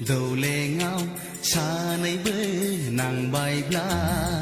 dầu lệ ngao xa nay bơi nàng bài bla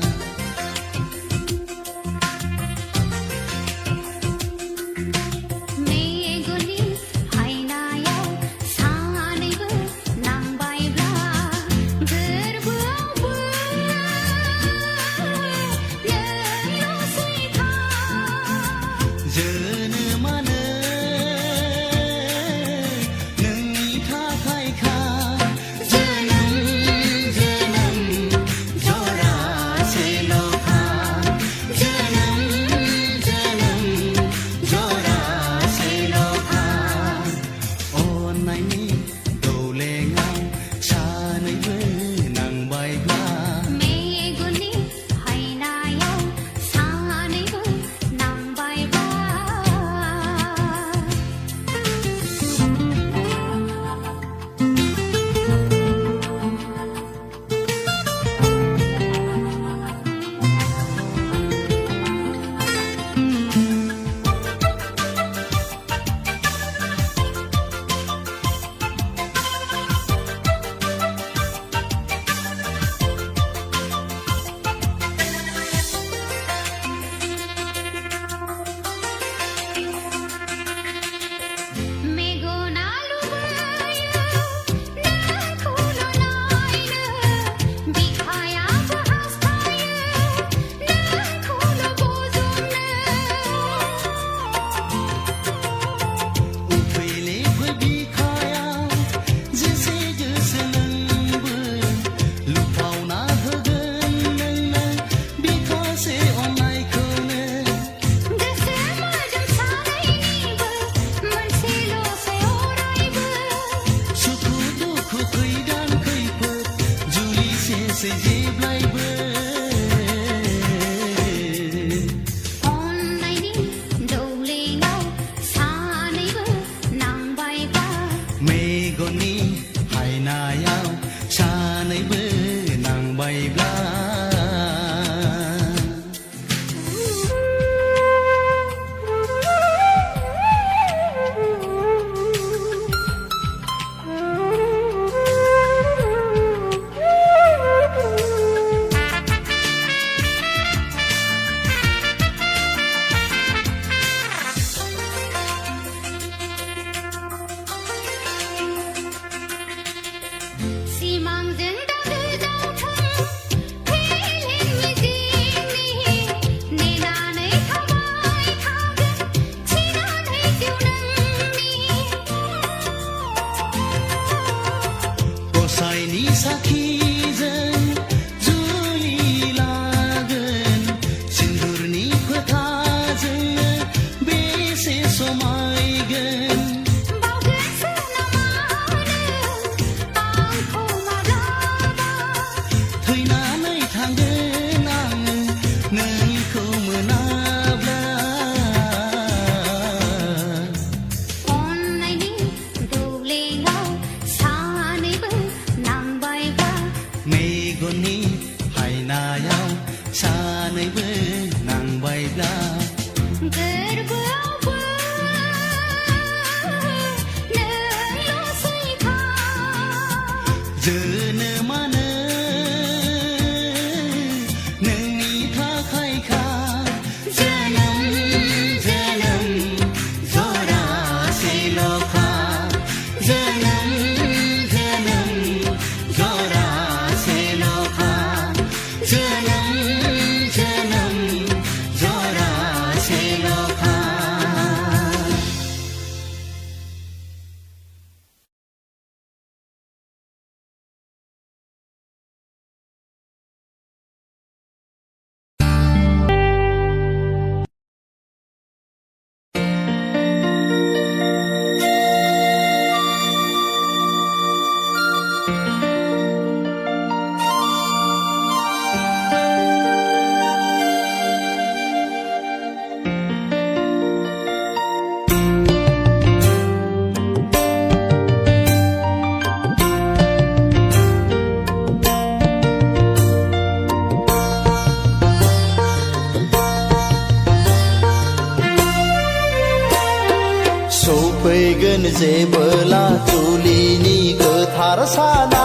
सौफैगोन जेबोला जुलिनि गोथार साना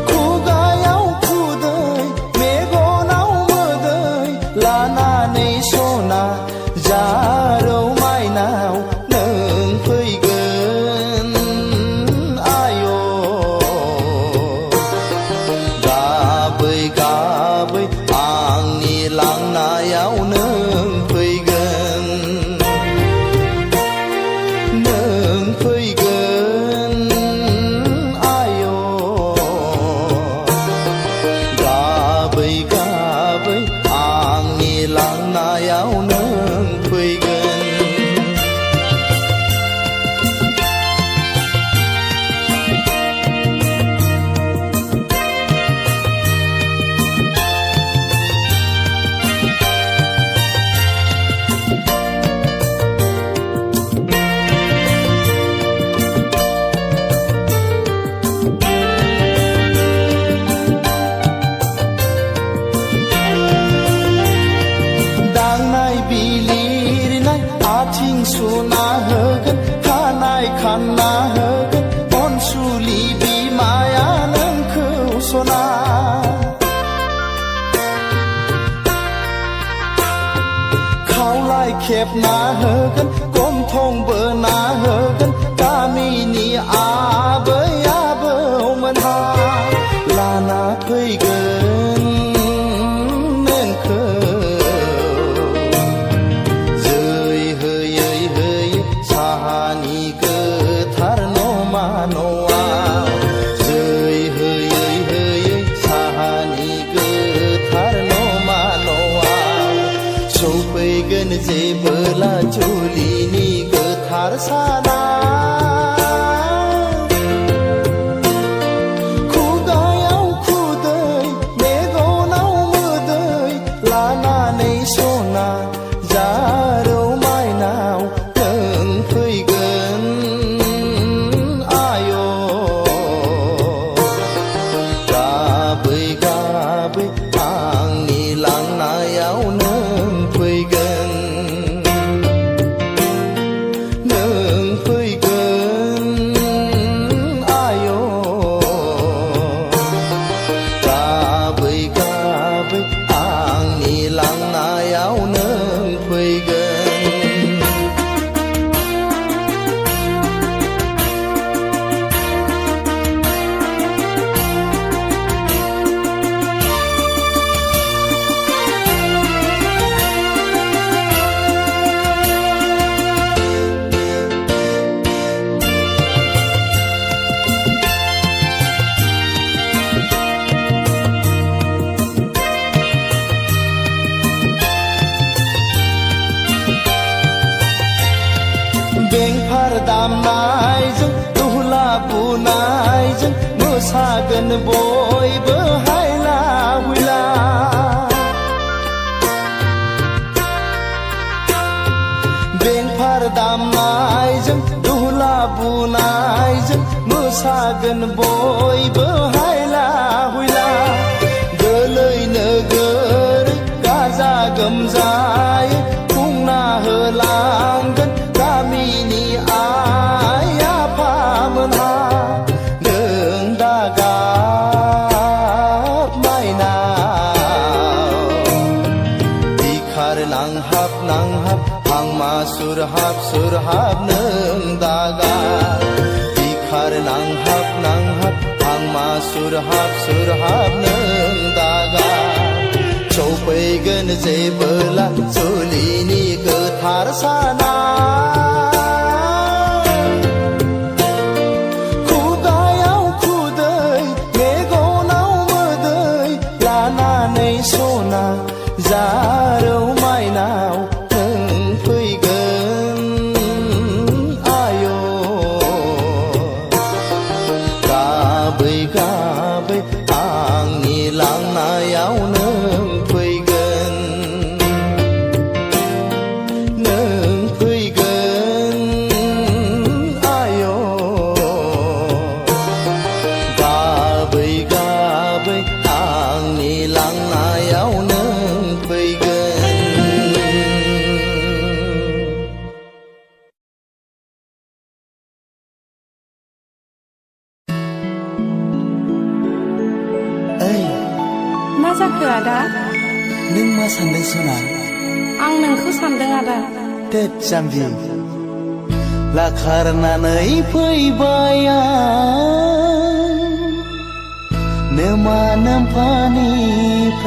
खुगायाव खुदै मेगनाव मोदै लानानै सना जारौ माइनाव नों फैगोन आय' गाबै गाबै आंनि लांनायाव नों फैगोन आय' गाबै गाबै आंनि लांनायाव नों फैगोन आथिं सुना होगोन खानाय खानना होगोन अनसुलि बिमाया नोंखौ सना खावलाय खेबना होगोन गन्थं बोना होगोन गामिनि आबै आबौमोनहा लाना फैगोन नोंखौ साहानि गोथार नमा न'आव जै होयै होयै साहानि गोथार नमा न'आव सौफैगोन जेबोला जुलिनि गोथार साना खुगायाव खुदै मेगनाव मोदै लानानै सना जारौ माइनाव फैगोन आय' गाबै गाबै आंनि लांनायाव नों फैगोन आय' गाबै गाबै आंनि लांनायाव नों फैगोन बेंफार दामनायजों दुहला बुनायजों मोसागोन बयबो हायला हुइला बेंफार दामनायजों दुहला बुनायजों मोसागोन बयबो हायला हुइला गोलै नोगोरै गाजा गोमजायै खुंना होलांगोन गामिनि आइ आफामोनहा नों दागाब माइनाव बिखार नांहाब नांहाब हांमा सुरहाब सुरहाब नों दागाब बिखार नांहाब नांहाब हांमा सुरहाब सुरहाब नों दागाब सौफैगोन जेबोला जुलिनि गोथार साना खुगायाव खुदै मेगनाव मोदै लानानै सना जारौ माइनाव नों फैगोन आय' गाबै गाबै आंनि लांनायाव नों फैगोन नों सानदों सना आं नोंखौ सानदों आदा देत जाम्बि लाखारनानै फैबाय आं नोमा नोम्फानिफ्राय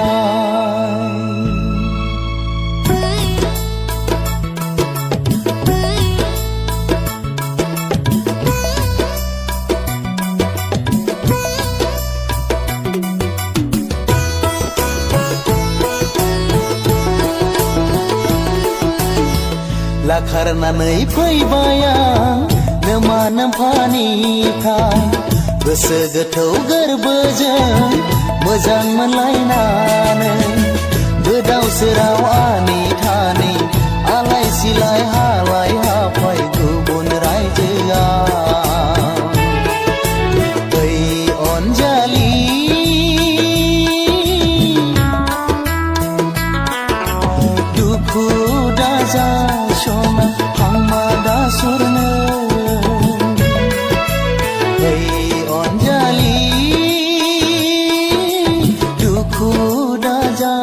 लाखारनानै फैबाय आं नोमा नोम्फानिफ्राय गोसो गोथौ गोरबोजों मोजां मोनलायनानै गोदाव सोराव आनि थानि आलाय सिलाय हालाय हाफाय गुबुन रायजोआव ओइ अनजालि दुखु दाजा सना हांमा दा सुरनो ओइ अनजालि दुखु दाजा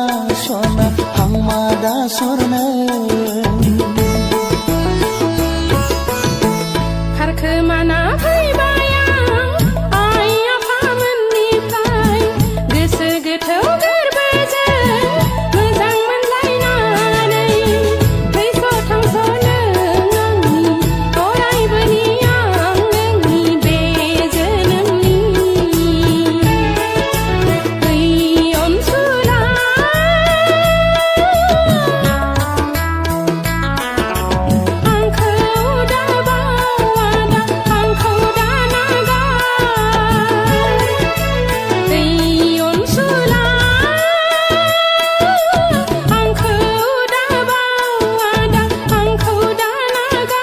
सना हांमा दा सुरनो खारखोमाना फैबाय आं आइ आफामोननिफ्राय गोसो गोथौ गोरबोजों मोजां मोनलायनानै थैस' थांस' नों आंनि अरायबोनि आं नोंनि बे जोनोमनि ओइ अनसुला आंखौ दाबावादा आंखौ दानागार ओइ अनसुला आंखौ दाबावादा आंखौ दानागार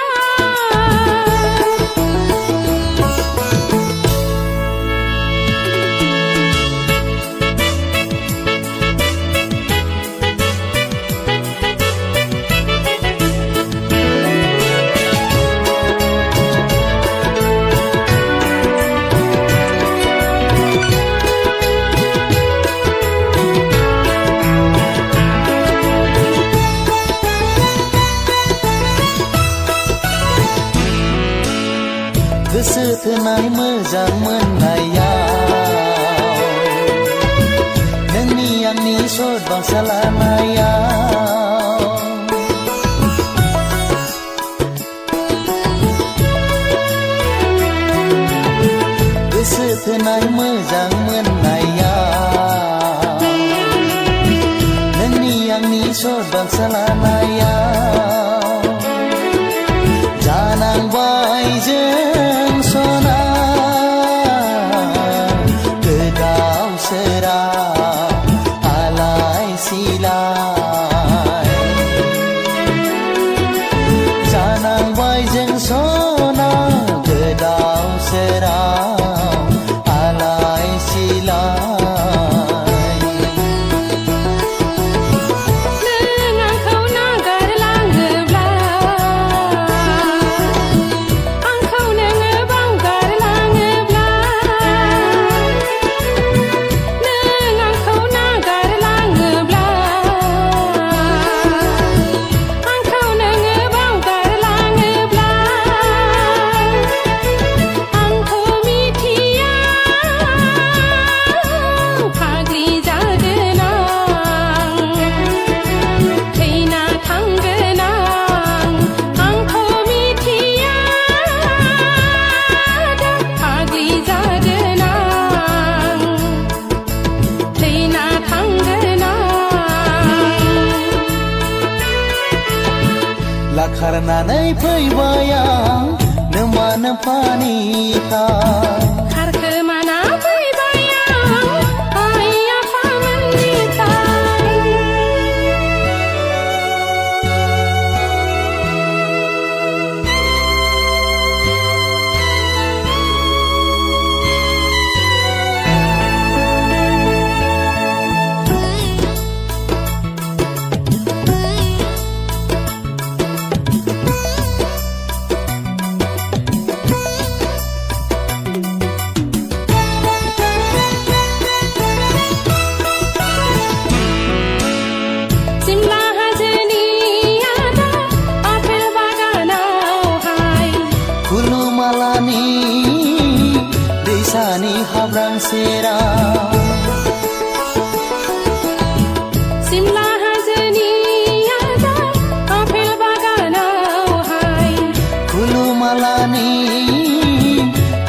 गोसो थोनाय मोजां मोननायाव नोंनि आंनि सदबांसा लानायाव गोसो थोनाय मोजां मोननायाव नोंनि आंनि सदबांसा लानायाव जानांबाय जों सना गोदाव सोराव आलाय सिलाय जानांबाय जों सना गोदाव सोराव आलाय सिलाय नों आंखौ नागारलाङोब्ला आंखौ नोङो बावगारलाङोब्ला नों आंखौ नागारलाङोब्ला आंखौ नोङो बावगारलाङोब्ला आंखौ मिथिया फाग्लि जागोन आं थैना थांगोन आं आंखौ मिथिया फाग्लि जागोन आं थैना थांगोन आं लाखारनानै फैबाय आं नोमा नोम्फानिफ्राय खारखोमाना फैबाय आं आइ आफामोननिफ्राय सेराव सिमला हाजोनि आदा आपेल बागानावहाय खुलुमालानि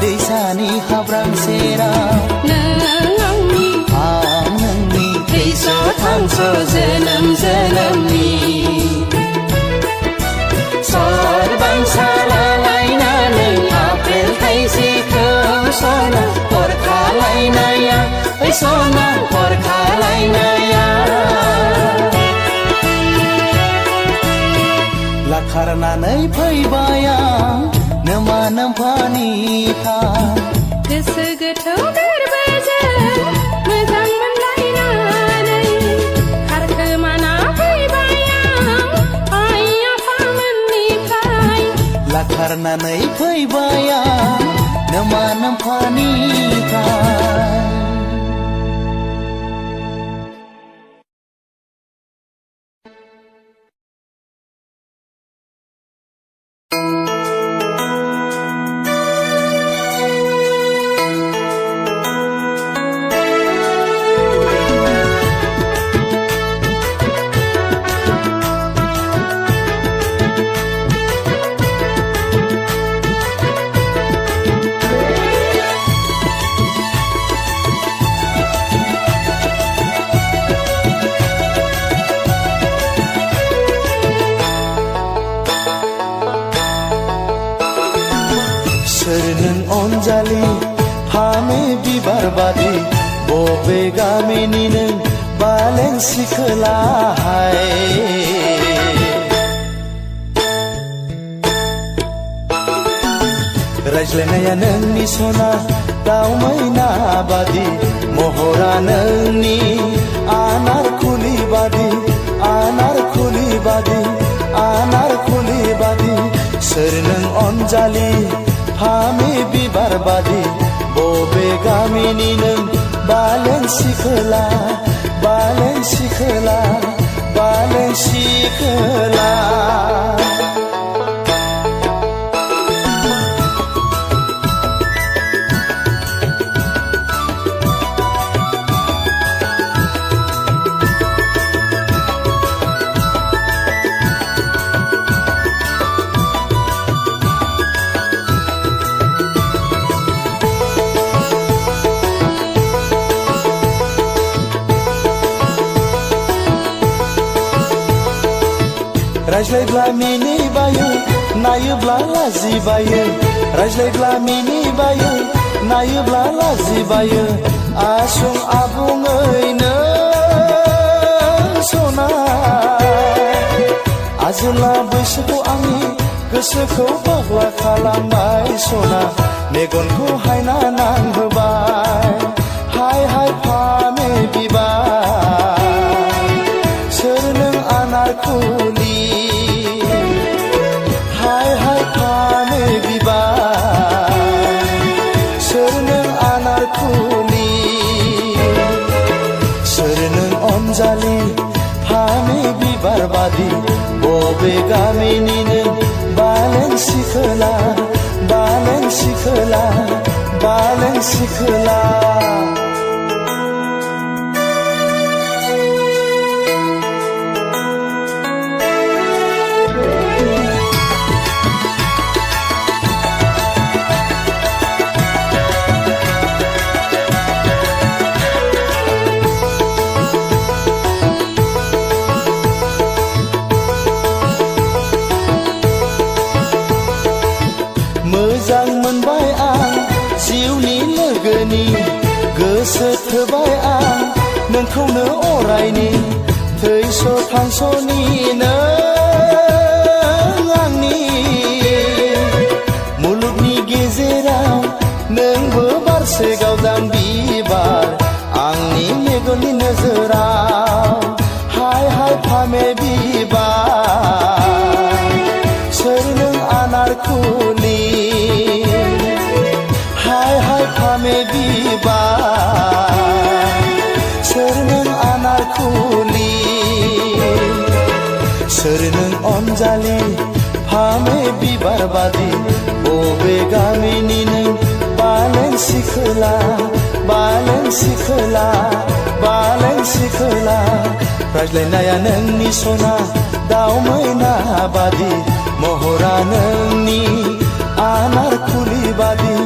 दैसानि हाब्रां सेराव आं नोंनि थैस' थांस' जोनोम जोनोमनि सरबांसा लालायनानै आपेल थाइसेखौ सना हर खालायनाया ओइ सना हर खालायनाया लाखारनानै फैबाय आं नोमा नोम्फानिखा गोसो गोथौ गोरबोजों मोजां मोनलायनानै खारखोमाना फैबाय आं आइ आफामोननिफ्राय लाखारनानै फैबाय आं नोमा नोम्फानिफ्राय सोर नों अनजालि फामे बिबार बादि बबे गामिनि नों बालें सिखोलाहाय रायज्लायनाया नोंनि सना दाउ मैना बादि महरा नोंनि आनारखुलि बादि आनारखुलि बादि आनारखुलि बादि सोर नों अनजालि फामे बिबार बादि बबे गामिनि नों बालें सिखोला बालें सिखोला बालें सिखोला रायज्लायब्ला मिनिबायो नायोब्ला लाजिबायो रायज्लायब्ला मिनिबायो नायोब्ला लाजिबायो आसुं आबुङै नों सना आजोला बैसोखौ आंनि गोसोखौ फाग्ला खालामबाय सना मेगनखौ हायना नांहोबाय हाय हाय फामे बिबार सोर नों आनारखुलि हाय हाय फामे बिबार सोर नों आनारखुलि सोर नों अनजालि फामे बिबार बादि बबे गामिनि नों बालें सिखोला बालें सिखोला बालें सिखोला मोजां मोनबाय आं जिउनि लोगोनि गोसो थोबाय आं नोंखौनो अरायनि थैस' थांस'नि नों आंनि मुलुगनि गेजेराव नोंबो बारसे गावदां बिबार आंनि मेगननि नोजोराव हाय हाय फामे बिबार सोर नों आनारखुलि हाय हाय फामे बिबार सोर नों आनारखुलि सोर नों अनजालि फामे बिबार बादि बबे गामिनि नों सिखोला रायज्लायनाया नोंनि सना दाउ मैना बादि महरा नोंनि आनार खुलि बादि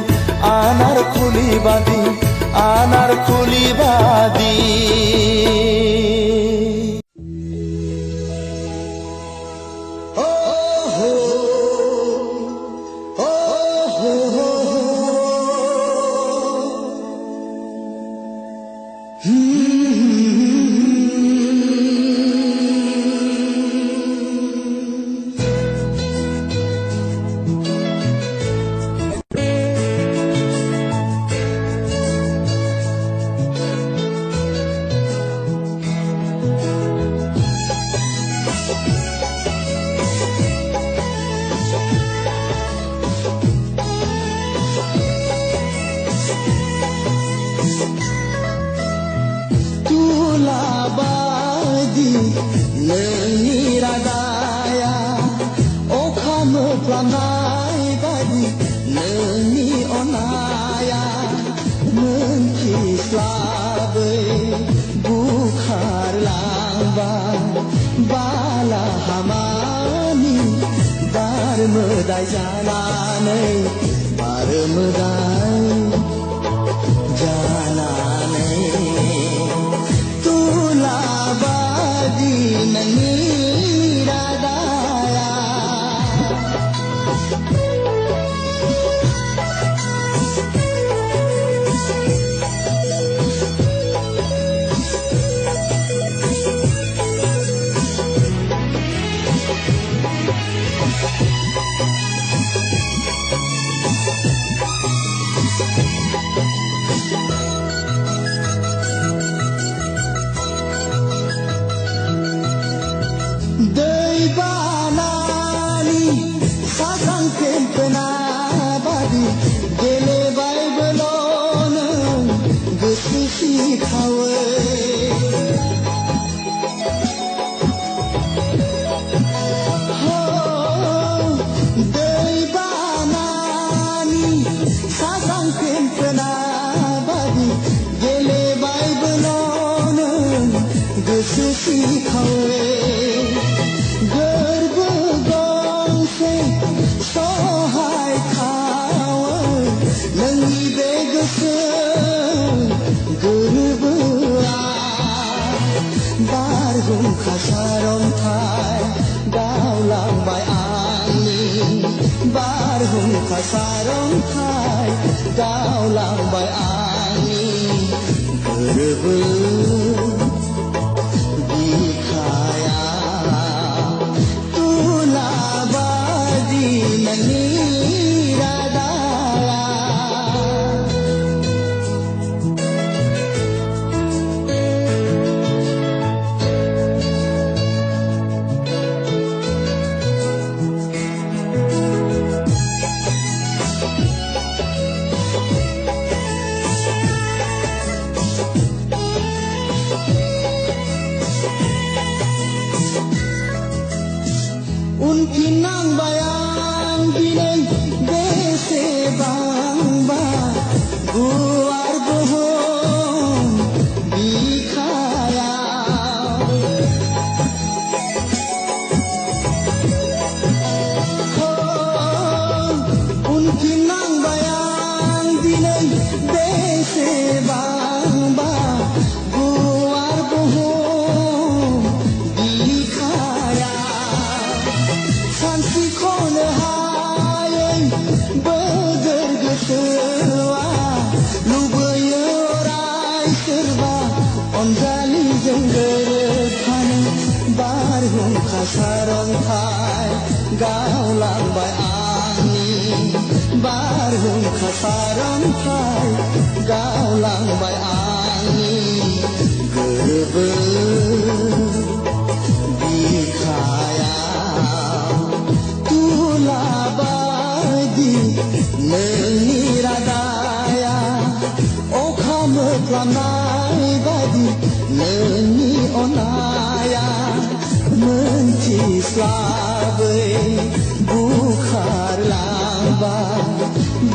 Bukhar lamba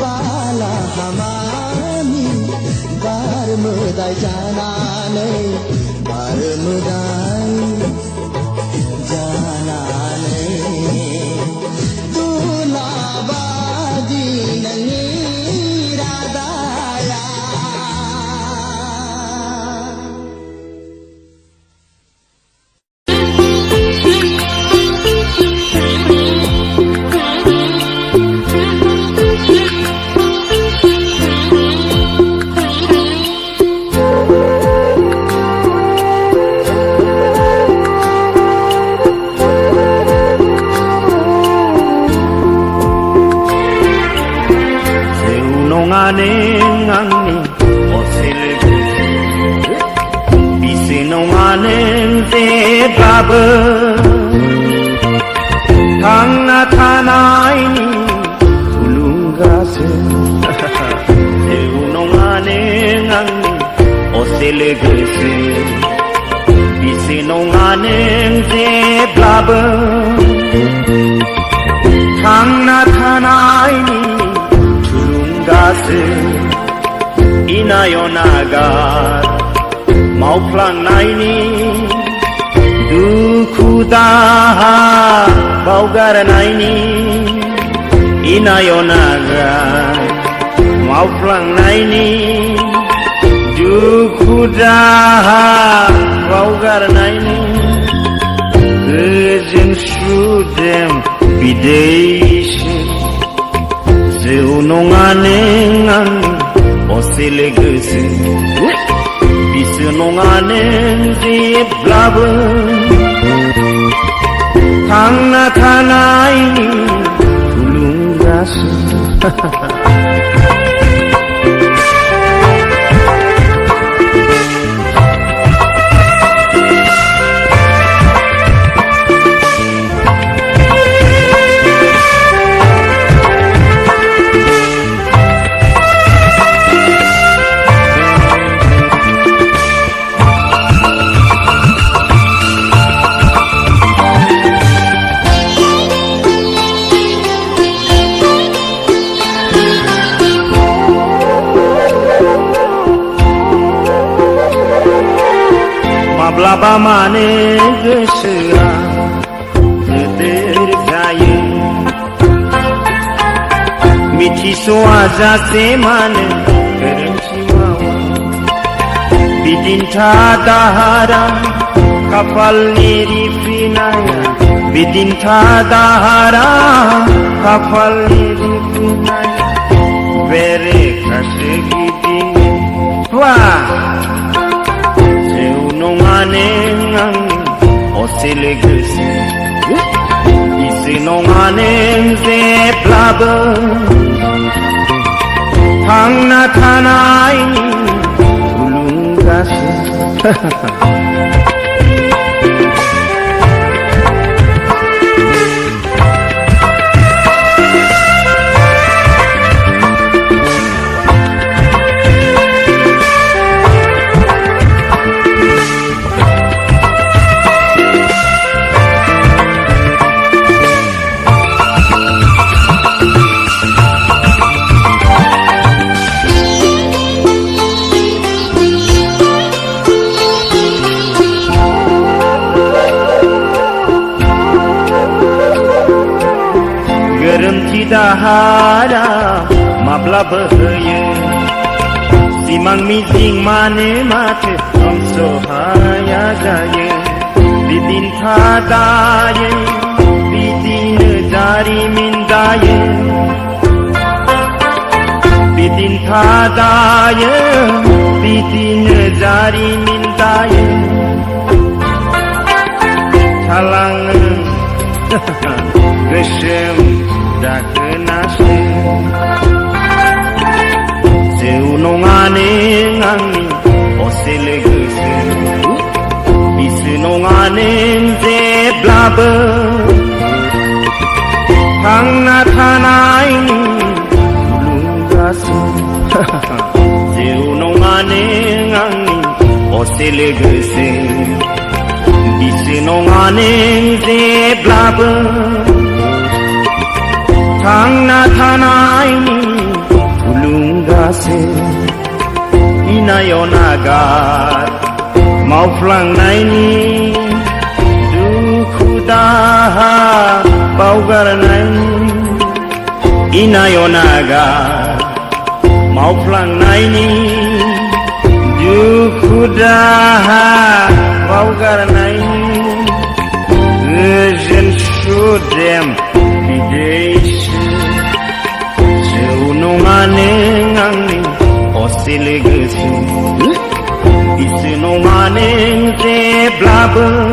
bala hama मोदाय जानानै बार मोदाय जानानै दुलाबादि नोंनि रादाया nonganeng angni osilgu bisi nonganeng te babe tangna tanai ni tulungase eu nonganeng angni osilgu bisi nonganeng te babe tangna tanai ni inayonagar mauplangnayni duku daha baugarnayni inayonagar mauplangnayni duku daha baugarnayni gejeng sudem bideishi Zeu nonganeng angni osile gese bisu nonganeng zip blabe tangna tanai ni tulung rasa Mablaba mane gesera terjaya Michi soaja semane kerenci mawa Bidinta dahara kapal niri finaya Bidinta dahara kapal niri finaya Bere kasegiding Wah nonganeng angni osile gese isi nonganeng zep labe tangna tanai ni tulung gase Dahara mabla bahaya simang mijing mane mate omso haya jaya bidin thadaya bidin jari mindaya bidin thadaya bidin jari mindaya thalang gesem daknase Zeu nonganeng angni osile gese bisu nonganeng zep blabe tangna tanai ni tulung gase Zeu nonganeng angni osile gese bisu nonganeng zep blabe tangna tanai ni tulung gase 이나요 나가 마우플랑나이니 두쿠다 바우가라나이니 이나요 나가 마우플랑나이니 두쿠다 바우가라나이니 의전 슈뎀 비데이시 제우농안에 낭니 어셀레그스 이스농안에 제블라브